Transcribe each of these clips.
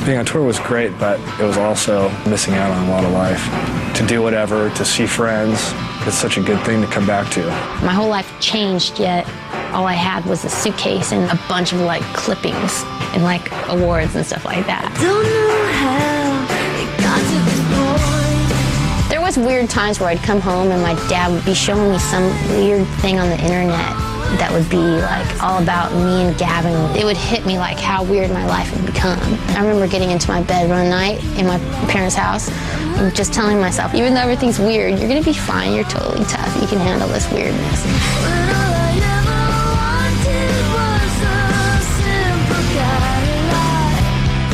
Being on tour was great, but it was also missing out on a lot of life. To do whatever, to see friends, it's such a good thing to come back to. My whole life changed, yet all I had was a suitcase and a bunch of like clippings and like awards and stuff like that. Don't know how it got to this point. There was weird times where I'd come home and my dad would be showing me some weird thing on the internet that would be like all about me and Gavin. It would hit me like how weird my life had become. I remember getting into my bed one night in my parents' house and just telling myself, even though everything's weird, you're gonna be fine, you're totally tough, you can handle this weirdness.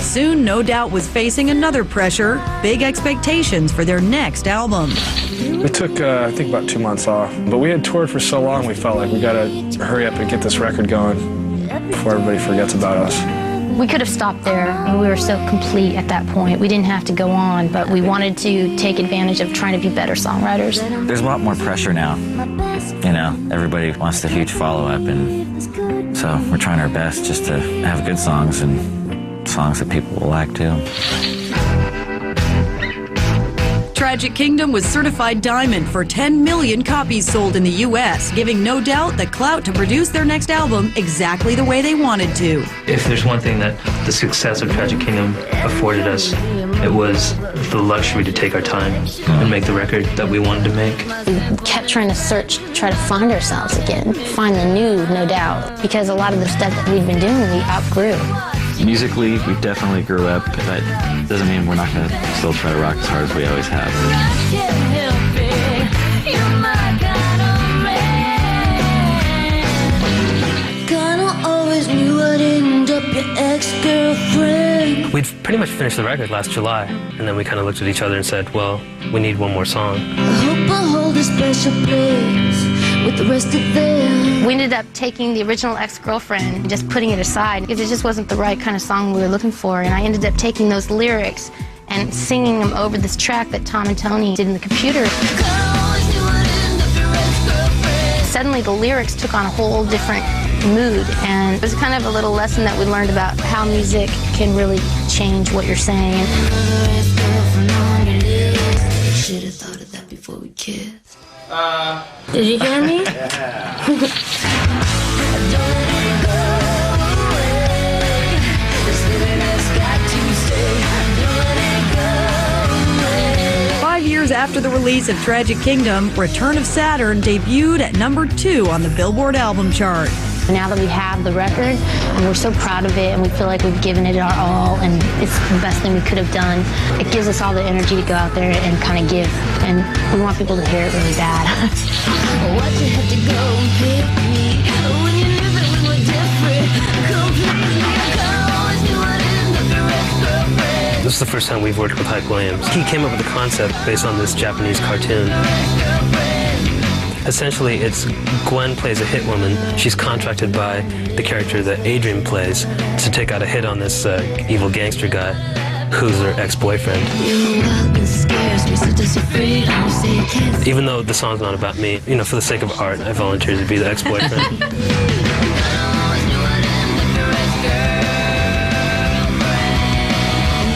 Soon, No Doubt was facing another pressure, big expectations for their next album. We took, I think, about 2 months off, but we had toured for so long we felt like we gotta hurry up and get this record going before everybody forgets about us. We could have stopped there. We were so complete at that point. We didn't have to go on, but we wanted to take advantage of trying to be better songwriters. There's a lot more pressure now. You know, everybody wants the huge follow-up, and so we're trying our best just to have good songs and songs that people will like too. Tragic Kingdom was certified diamond for 10 million copies sold in the U.S., giving No Doubt the clout to produce their next album exactly the way they wanted to. If there's one thing that the success of Tragic Kingdom afforded us, it was the luxury to take our time and make the record that we wanted to make. We kept trying to search, try to find ourselves again, find the new No Doubt, because a lot of the stuff that we'd been doing, we outgrew. Musically, we definitely grew up, but that doesn't mean we're not going to still try to rock as hard as we always have. We'd pretty much finished the record last July, and then we kind of looked at each other and said, well, we need one more song. I hope I hold a special place with the rest of them. We ended up taking the original Ex-Girlfriend and just putting it aside because it just wasn't the right kind of song we were looking for, and I ended up taking those lyrics and singing them over this track that Tom and Tony did in the computer. Suddenly the lyrics took on a whole different mood, and it was kind of a little lesson that we learned about how music can really change what you're saying. Should have thought of that before we kissed. Did you hear me? Yeah. 5 years after the release of Tragic Kingdom, Return of Saturn debuted at #2 on the Billboard album chart. Now that we have the record, and we're so proud of it, and we feel like we've given it our all, and it's the best thing we could have done, it gives us all the energy to go out there and kind of give, and we want people to hear it really bad. Why'd you have to go and pick me when you knew that we were different completely? I always knew I'd end up your ex-girlfriend. This is the first time we've worked with Hype Williams. He came up with the concept based on this Japanese cartoon. Essentially, it's Gwen plays a hit woman. She's contracted by the character that Adrian plays to take out a hit on this evil gangster guy who's her ex-boyfriend. Even though the song's not about me, you know, for the sake of art, I volunteered to be the ex-boyfriend.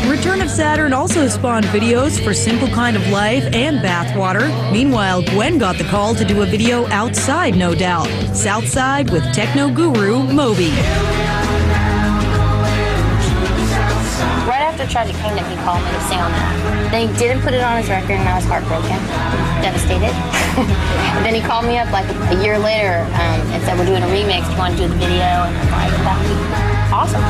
Return of Saturn also spawned videos for Simple Kind of Life and Bathwater. Meanwhile, Gwen got the call to do a video outside No Doubt, Southside with techno guru Moby. Right after Tragic Kingdom, he called me to sing on that. Then he didn't put it on his record, and I was heartbroken, devastated. And then he called me up like a year later and said, we're doing a remix, do you want to do the video? And I'm like, that would be awesome.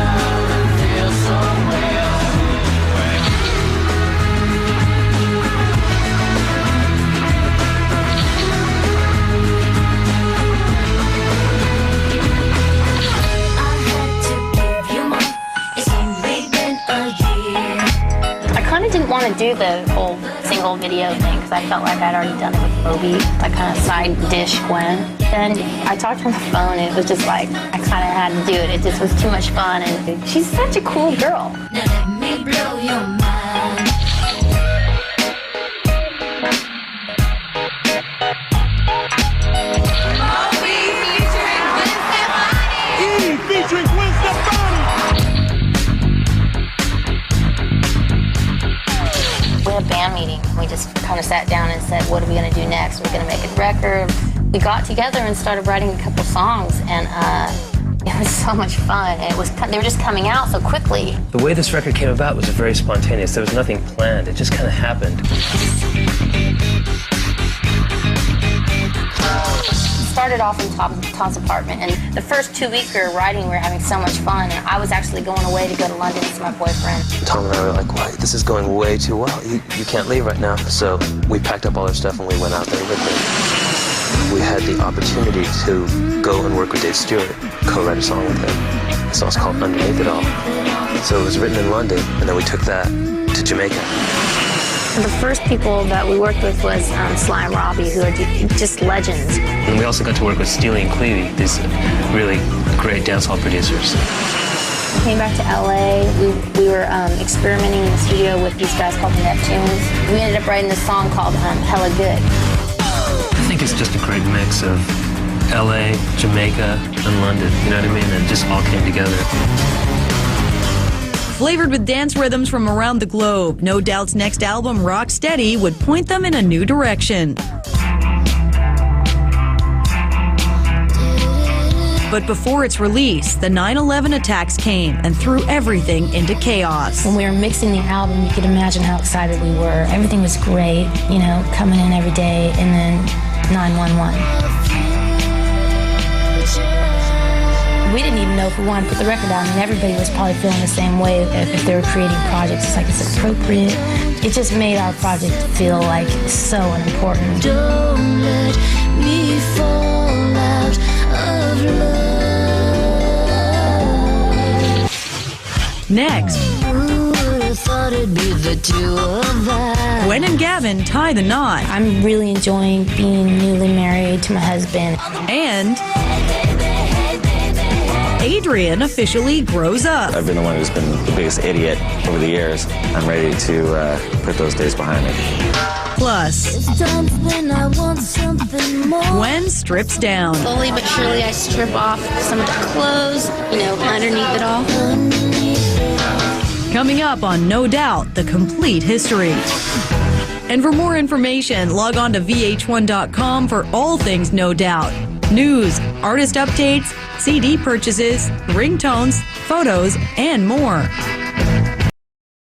I didn't want to do the whole single video thing because I felt like I'd already done it with Moby, like kind of side dish Gwen. Then I talked to her on the phone and it was just like, I kind of had to do it. It just was too much fun, and she's such a cool girl. Now let me blow your mind. Featuring Gwen Stefani. of sat down and said, what are we going to do next? We're going to make a record. We got together and started writing a couple songs, and it was so much fun. And they were just coming out so quickly. The way this record came about was very spontaneous. There was nothing planned. It just kind of happened. Started off in Tom's apartment, and the first 2 weeks we were writing, we were having so much fun, and I was actually going away to go to London to see my boyfriend. Tom and I were like, "Why? This is going way too well. You can't leave right now." So we packed up all our stuff and we went out there with him. We had the opportunity to go and work with Dave Stewart, co-write a song with him. The song's called Underneath It All. So it was written in London, and then we took that to Jamaica. The first people that we worked with was Sly and Robbie, who are just legends. And we also got to work with Steely and Clevie, these really great dancehall producers. Came back to LA. We were experimenting in the studio with these guys called the Neptunes. We ended up writing this song called Hella Good. I think it's just a great mix of LA, Jamaica, and London, you know what I mean? And it just all came together. Flavored with dance rhythms from around the globe, No Doubt's next album, Rock Steady, would point them in a new direction. But before its release, the 9/11 attacks came and threw everything into chaos. When we were mixing the album, you could imagine how excited we were. Everything was great, you know, coming in every day, and then 9/11. We didn't even know if we wanted to put the record out, and everybody was probably feeling the same way if they were creating projects. It's like it's appropriate. It just made our project feel like so important. Don't let me fall out of love. Next, Who would have thought it'd be the two of us? Gwen and Gavin tie the knot, I'm really enjoying being newly married to my husband. and Adrian officially grows up. I've been the one who's been the biggest idiot over the years. I'm ready to put those days behind me. Plus, It's times when I want something more. Gwen strips down. Slowly but surely, I strip off some of the clothes, you know, underneath it all. Coming up on No Doubt, the complete history. And for more information, log on to vh1.com for all things No Doubt. News, artist updates, CD purchases, ringtones, photos, and more.